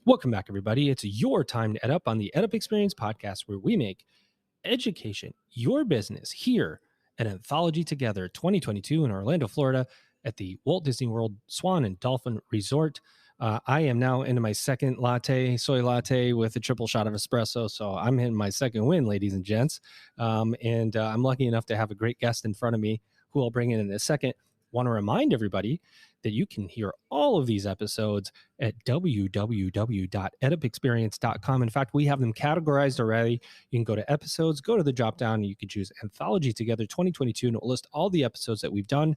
Welcome back, everybody. It's your time to EdUp on the EdUp Experience podcast, where we make education your business here at Anthology Together 2022 in Orlando, Florida at the Walt Disney World Swan and Dolphin Resort. I am now into my second soy latte with a triple shot of espresso. So I'm hitting my second win, ladies and gents. And I'm lucky enough to have a great guest in front of me who I'll bring in a second. Want to remind everybody that you can hear all of these episodes at www.edupexperience.com. In fact, we have them categorized already. You can go to episodes, go to the drop down, and you can choose Anthology Together 2022, and it will list all the episodes that we've done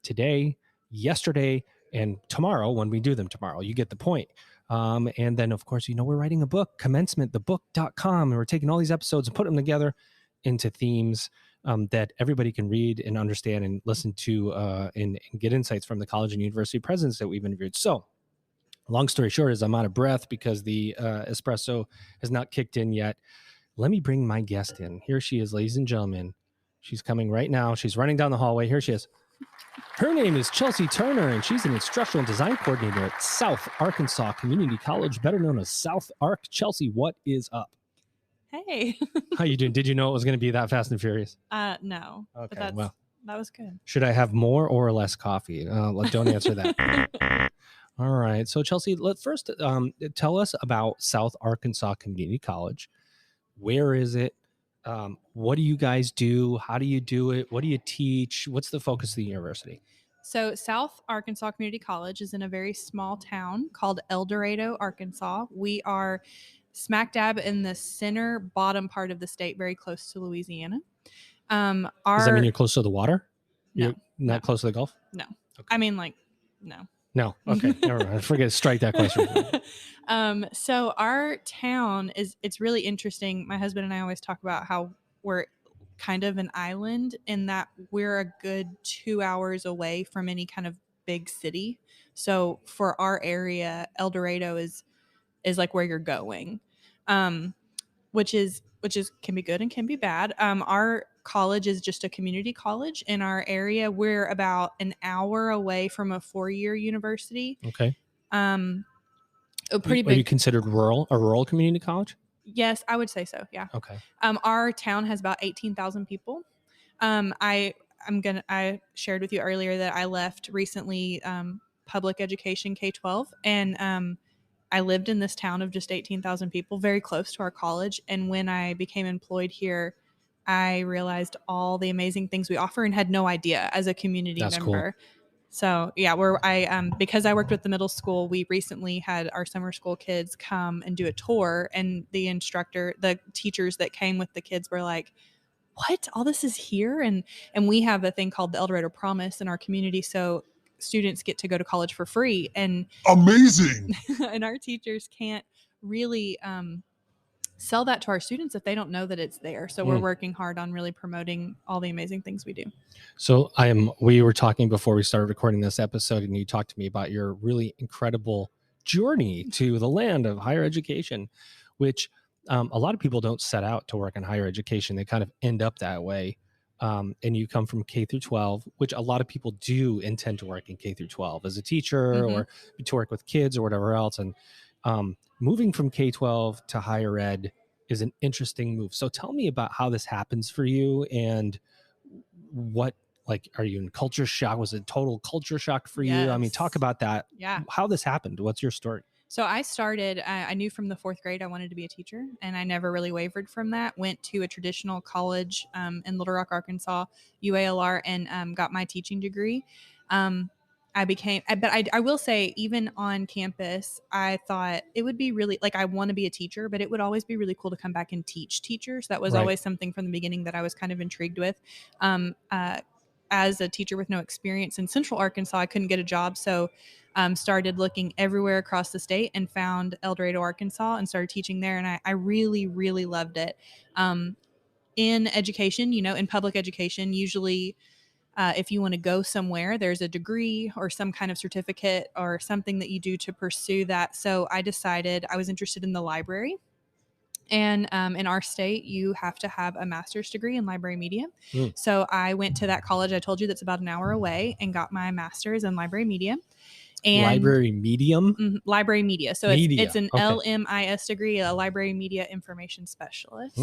today, yesterday, and tomorrow when we do them tomorrow. You get the point. And then, of course, we're writing a book, commencementthebook.com, and we're taking all these episodes and putting them together into themes that everybody can read and understand and listen to and get insights from the college and university presidents that we've interviewed. So long story short is I'm out of breath because the espresso has not kicked in yet. Let me bring my guest in. Here she is, ladies and gentlemen. She's coming right now. She's running down the hallway. Here she is. Her name is Chelsey Turner, and she's an instructional design coordinator at South Arkansas Community College, better known as South Ark. Chelsey, what is up? Hey. How you doing? Did you know it was going to be that fast and furious? No. Okay, But that was good. Should I have more or less coffee? Don't answer that. All right. So Chelsey, let's first tell us about South Arkansas Community College. Where is it? What do you guys do? How do you do it? What do you teach? What's the focus of the university? So South Arkansas Community College is in a very small town called Dorado, Arkansas. We are smack dab in the center bottom part of the state, very close to Louisiana. Does that mean you're close to the water? No. You're not close to the Gulf? No. Okay. I mean, no. No. Okay. Never mind. Forget. Strike that question. So our town it's really interesting. My husband and I always talk about how we're kind of an island in that we're a good 2 hours away from any kind of big city. So for our area, El Dorado is like where you're going, which is can be good and can be bad. Our college is just a community college in our area. We're about an hour away from a 4-year university. Okay. Pretty big. Are you considered a rural community college? Yes, I would say so. Yeah. Okay. Our town has about 18,000 people. I shared with you earlier that I left recently public education K12, and I lived in this town of just 18,000 people, very close to our college. And when I became employed here, I realized all the amazing things we offer and had no idea as a community member. Cool. So yeah, because I worked with the middle school, we recently had our summer school kids come and do a tour, and the teachers that came with the kids were like, what? All this is here? And we have a thing called the El Dorado Promise in our community. So students get to go to college for free, and amazing. And our teachers can't really sell that to our students if they don't know that it's there. So we're working hard on really promoting all the amazing things we do. So we were talking before we started recording this episode, and you talked to me about your really incredible journey to the land of higher education, which a lot of people don't set out to work in higher education. They kind of end up that way. And you come from K through 12, which a lot of people do intend to work in K through 12 as a teacher or to work with kids or whatever else. And moving from K12 to higher ed is an interesting move. So tell me about how this happens for you, and are you in culture shock? Was it total culture shock for you? I mean, talk about that. Yeah. How this happened. What's your story? So I knew from the 4th grade I wanted to be a teacher, and I never really wavered from that. Went to a traditional college in Little Rock, Arkansas, UALR, and got my teaching degree. I will say, even on campus, I thought it would be really, I want to be a teacher, but it would always be really cool to come back and teach teachers. That was always something from the beginning that I was kind of intrigued with. As a teacher with no experience in Central Arkansas, I couldn't get a job. So started looking everywhere across the state and found El Dorado, Arkansas, and started teaching there. And I really, really loved it. In education, in public education, usually if you want to go somewhere, there's a degree or some kind of certificate or something that you do to pursue that. So I decided I was interested in the library. And in our state, you have to have a master's degree in library media. So I went to that college I told you that's about an hour away and got my master's in library media. And library medium, library media. So media. it's an LMIS degree, a library media information specialist.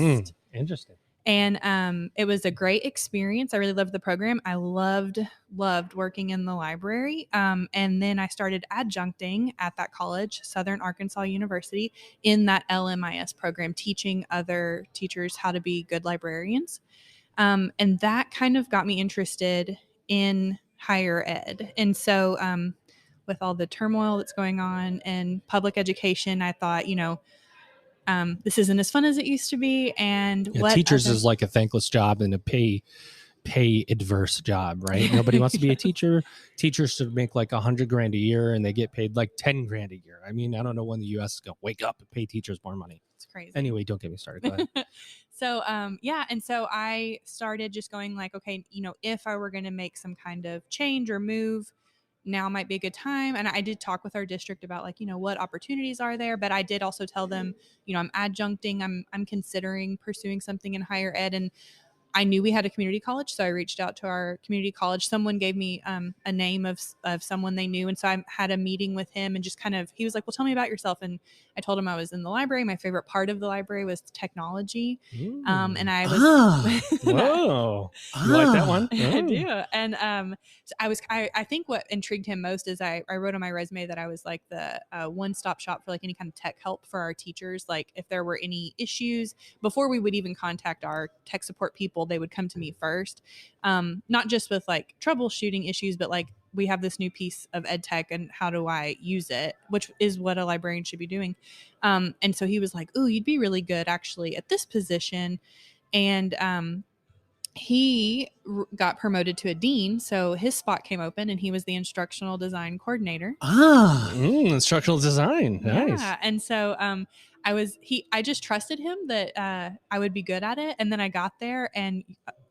Interesting. And it was a great experience. I really loved the program. I loved working in the library. And then I started adjuncting at that college, Southern Arkansas University, in that LMIS program, teaching other teachers how to be good librarians. And that kind of got me interested in higher ed. And so with all the turmoil that's going on in public education, I thought, this isn't as fun as it used to be. And teachers is like a thankless job and a pay adverse job, right? Nobody wants to be a teacher. Teachers should make like $100,000 a year and they get paid like $10,000 a year. I mean, I don't know when the U.S. is going to wake up and pay teachers more money. It's crazy. Anyway, don't get me started. Go ahead. So, and so I started just going like, okay, if I were going to make some kind of change or move, now might be a good time. And I did talk with our district about like, what opportunities are there, but I did also tell them, I'm adjuncting, I'm considering pursuing something in higher ed. And I knew we had a community college, so I reached out to our community college. Someone gave me a name of someone they knew, and so I had a meeting with him and just he was like, well, tell me about yourself. And I told him I was in the library. My favorite part of the library was technology. And I was... Whoa. You like that one? I do. And so I think what intrigued him most is I wrote on my resume that I was like the one-stop shop for like any kind of tech help for our teachers. Like if there were any issues, before we would even contact our tech support people, they would come to me first. Not just with like troubleshooting issues, but like, we have this new piece of ed tech and how do I use it, which is what a librarian should be doing. And so he was like, ooh, you'd be really good actually at this position. And he got promoted to a dean, so his spot came open and he was the instructional design coordinator. Instructional design. Nice. Yeah. And so I just trusted him that I would be good at it. And then I got there and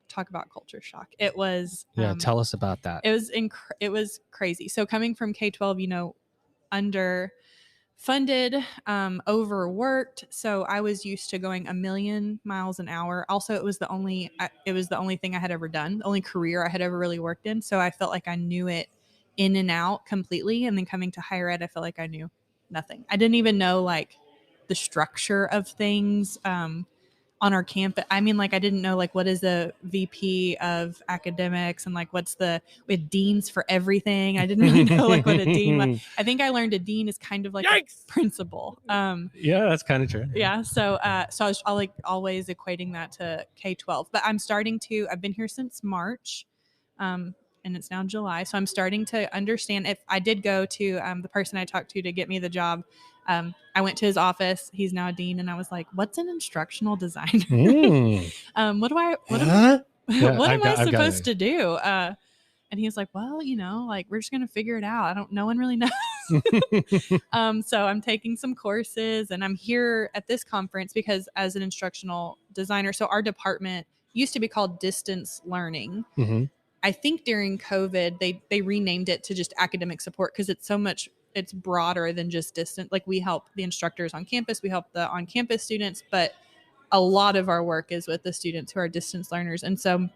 talk about culture shock. It was tell us about that. It was crazy. So coming from K12, underfunded, overworked. So I was used to going 1,000,000 miles an hour. Also, it was the only thing I had ever done, the only career I had ever really worked in. So I felt like I knew it in and out completely. And then coming to higher ed, I felt like I knew nothing. I didn't even know like the structure of things on our campus. I mean, like I didn't know like what is the VP of academics and like we had deans for everything. I didn't really know like what a dean was. I think I learned a dean is kind of like a principal. Yeah, that's kind of true. Yeah. So I was like always equating that to K12, but I've been here since March. And it's now July. So I'm starting to understand. If I did go to the person I talked to get me the job, I went to his office. He's now a dean. And I was like, what's an instructional designer? What am I supposed to do? And he was like, well, like we're just going to figure it out. No one really knows. So I'm taking some courses and I'm here at this conference because as an instructional designer, so our department used to be called distance learning. Mm-hmm. I think during COVID, they renamed it to just academic support because it's broader than just distant. Like we help the instructors on campus, we help the on-campus students, but a lot of our work is with the students who are distance learners. And so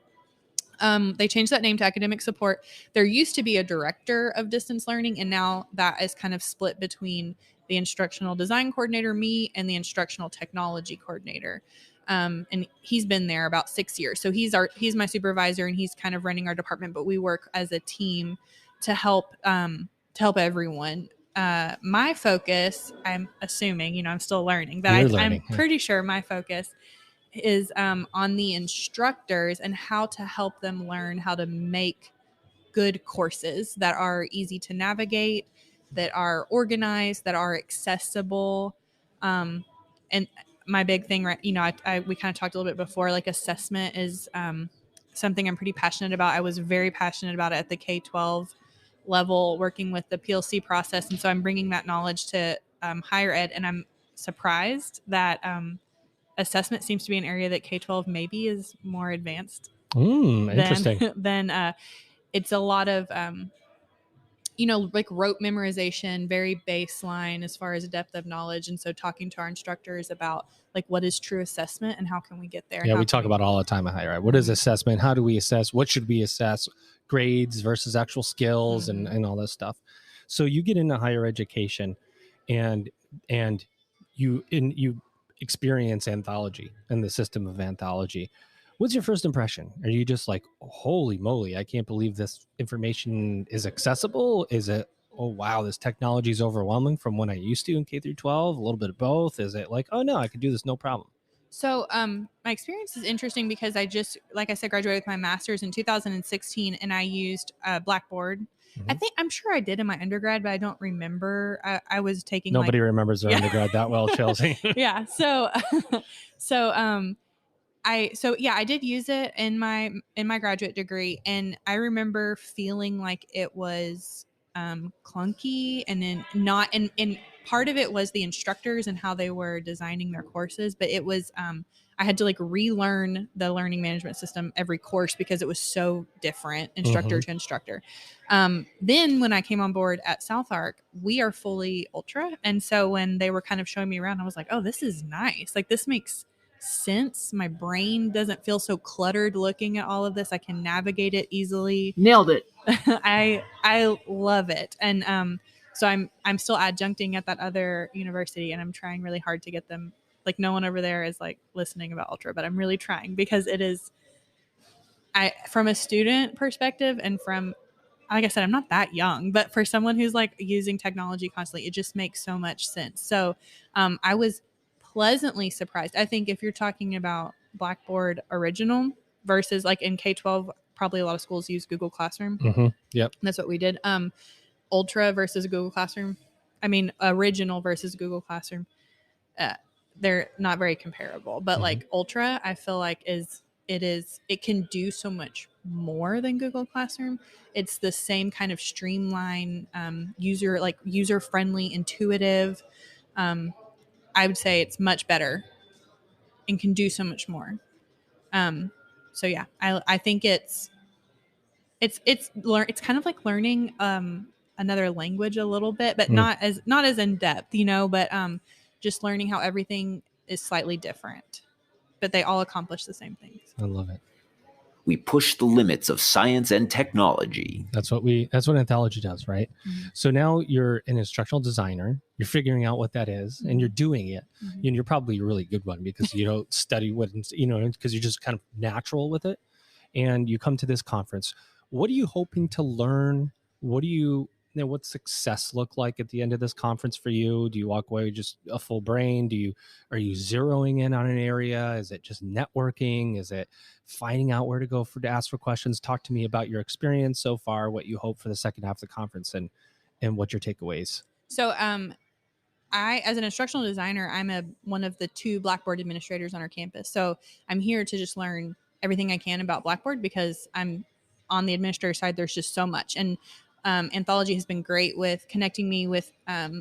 they changed that name to academic support. There used to be a director of distance learning, and now that is kind of split between the instructional design coordinator, me, and the instructional technology coordinator. And he's been there about 6 years. So he's my supervisor and he's kind of running our department, but we work as a team to help everyone. My focus, I'm assuming, I'm still learning, but I'm pretty sure my focus is on the instructors and how to help them learn how to make good courses that are easy to navigate, that are organized, that are accessible. And my big thing, right, we kind of talked a little bit before, like assessment is something I'm pretty passionate about. I was very passionate about it at the K12 level, working with the PLC process. And so I'm bringing that knowledge to higher ed. And I'm surprised that assessment seems to be an area that K12 maybe is more advanced. Interesting. Than it's a lot of like rote memorization, very baseline as far as depth of knowledge. And so talking to our instructors about like what is true assessment and how can we get there? Yeah, we talk about it all the time at higher ed. What is assessment? How do we assess? What should we assess? Grades versus actual skills and all this stuff. So you get into higher education, and you experience Anthology and the system of Anthology. What's your first impression? Are you just like, holy moly, I can't believe this information is accessible? Is it, oh wow, this technology is overwhelming from what I used to in K through 12? A little bit of both? Is it like, oh no, I could do this no problem? So my experience is interesting because I just, like I said, graduated with my master's in 2016, and I used Blackboard. I'm sure I did in my undergrad, but I don't remember. I was taking Nobody remembers their undergrad that well, Chelsey. Yeah. So I did use it in my graduate degree, and I remember feeling like it was clunky, and then not and part of it was the instructors and how they were designing their courses, but it was I had to like relearn the learning management system every course because it was so different instructor to instructor. Then when I came on board at South Ark, we are fully Ultra, and so when they were kind of showing me around, I was like, oh, this is nice. Like, this makes sense. My brain doesn't feel so cluttered looking at all of this. I can navigate it easily. Nailed it. I love it. And so I'm still adjuncting at that other university, and I'm trying really hard to get them, like, no one over there is like listening about Ultra, but I'm really trying because it is, from a student perspective, and from, like I said, I'm not that young, but for someone who's like using technology constantly, it just makes so much sense. So I was pleasantly surprised. I think if you're talking about Blackboard original versus like in K12, probably a lot of schools use Google Classroom. Yep. That's what we did. Ultra versus Google Classroom. I mean, original versus Google Classroom. They're not very comparable, but like Ultra, I feel like it can do so much more than Google Classroom. It's the same kind of streamline, user friendly, intuitive. I would say it's much better and can do so much more. So yeah, I think it's kind of like learning another language a little bit, but not as in depth, but just learning how everything is slightly different, but they all accomplish the same things. I love it. We push the limits of science and technology. That's what Anthology does, right? So now you're an instructional designer. You're figuring out what that is, and you're doing it. And you're probably a really good one because you don't study what, because you're just kind of natural with it. And you come to this conference. What are you hoping to learn? What's success look like at the end of this conference for you? Do you walk away with just a full brain? Are you zeroing in on an area? Is it just networking? Is it finding out where to go to ask for questions? Talk to me about your experience so far, what you hope for the second half of the conference, and what your takeaways. So I, as an instructional designer, I'm one of the 2 Blackboard administrators on our campus. So I'm here to just learn everything I can about Blackboard because I'm on the administrator side. There's just so much. And Anthology has been great with connecting me with,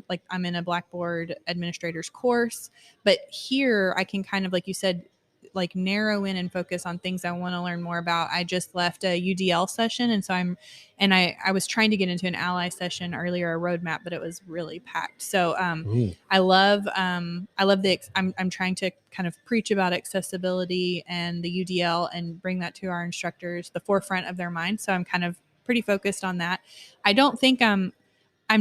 like, I'm in a Blackboard administrator's course, but here I can kind of, like you said, like narrow in and focus on things I want to learn more about. I just left a UDL session, and so I was trying to get into an ally session earlier, a roadmap, but it was really packed. So I love I'm trying to kind of preach about accessibility and the UDL and bring that to our instructors, the forefront of their mind. So I'm kind of pretty focused on that. I don't think I'm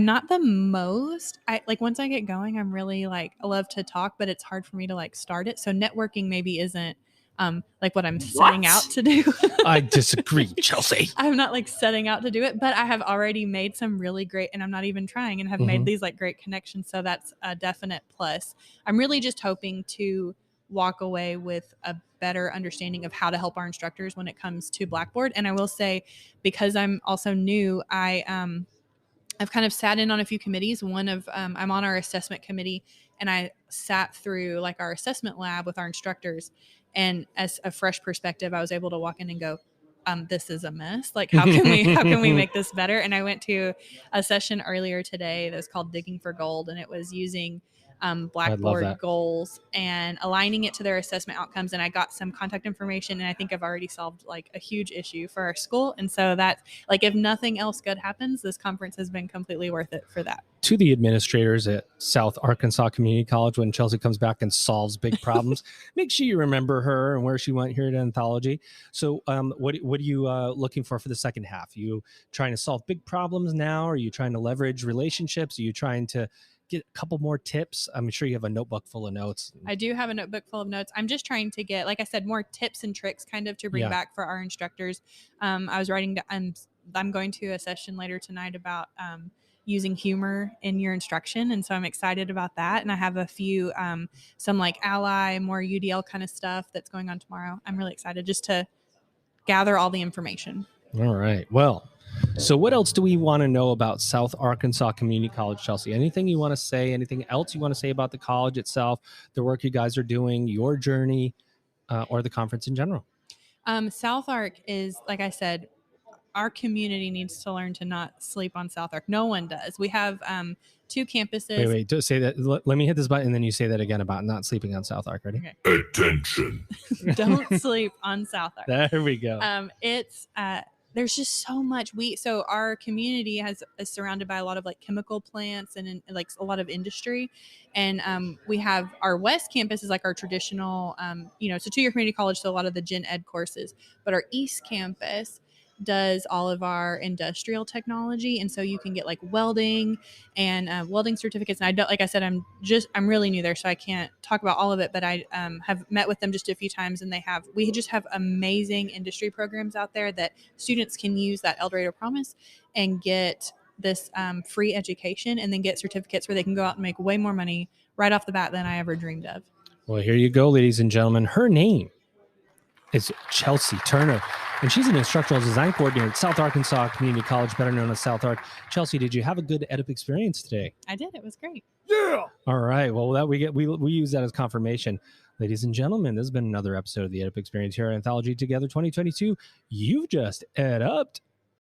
not the most, once I get going, I'm really like, I love to talk, but it's hard for me to like start it. So networking maybe isn't like what I'm setting out to do. I disagree, Chelsey. I'm not like setting out to do it, but I have already made some really great, and I'm not even trying, and have made these like great connections. So that's a definite plus. I'm really just hoping to walk away with a better understanding of how to help our instructors when it comes to Blackboard. And I will say, because I'm also new, I've kind of sat in on a few committees. I'm on our assessment committee, and I sat through like our assessment lab with our instructors. And as a fresh perspective, I was able to walk in and go, this is a mess. Like, how can we make this better? And I went to a session earlier today that was called Digging for Gold, and it was using Blackboard goals and aligning it to their assessment outcomes. And I got some contact information, and I think I've already solved like a huge issue for our school. And so that's like, if nothing else good happens, this conference has been completely worth it for that. To the administrators at South Arkansas Community College, when Chelsey comes back and solves big problems, make sure you remember her and where she went here at Anthology. So what are you looking for the second half? Are you trying to solve big problems now? Are you trying to leverage relationships? Are you trying to get a couple more tips? I'm sure you have a notebook full of notes. I do have a notebook full of notes. I'm just trying to get, like I said, more tips and tricks kind of to bring back for our instructors. I was writing, I'm going to a session later tonight about using humor in your instruction. And so I'm excited about that. And I have a few, some like Ally, more UDL kind of stuff that's going on tomorrow. I'm really excited just to gather all the information. All right. Well, so what else do we want to know about South Arkansas Community College, Chelsey? Anything you want to say? Anything else you want to say about the college itself, the work you guys are doing, your journey, or the conference in general? South Ark is, like I said, our community needs to learn to not sleep on South Ark. No one does. We have 2 campuses. Wait, don't say that. Let me hit this button, and then you say that again about not sleeping on South Ark. Ready? Okay. Attention. Don't sleep on South Ark. There we go. There's just so much. So our community is surrounded by a lot of like chemical plants and like a lot of industry. And we have our West campus is like our traditional, it's a 2-year community college, so a lot of the gen ed courses. But our East campus does all of our industrial technology, and so you can get like welding and welding certificates. And I don't, like I said, I'm really new there, so I can't talk about all of it, but I have met with them just a few times, and we just have amazing industry programs out there that students can use that El Dorado Promise and get this free education, and then get certificates where they can go out and make way more money right off the bat than I ever dreamed of. Well, here you go, ladies and gentlemen. Her name is Chelsey Turner, and she's an instructional design coordinator at South Arkansas Community College, better known as South Ark. Chelsey, did you have a good EdUp experience today? I did. It was great. Yeah. All right. Well, that we use that as confirmation. Ladies and gentlemen, this has been another episode of the EdUp Experience here at Anthology Together 2022. You've just EdUp'd.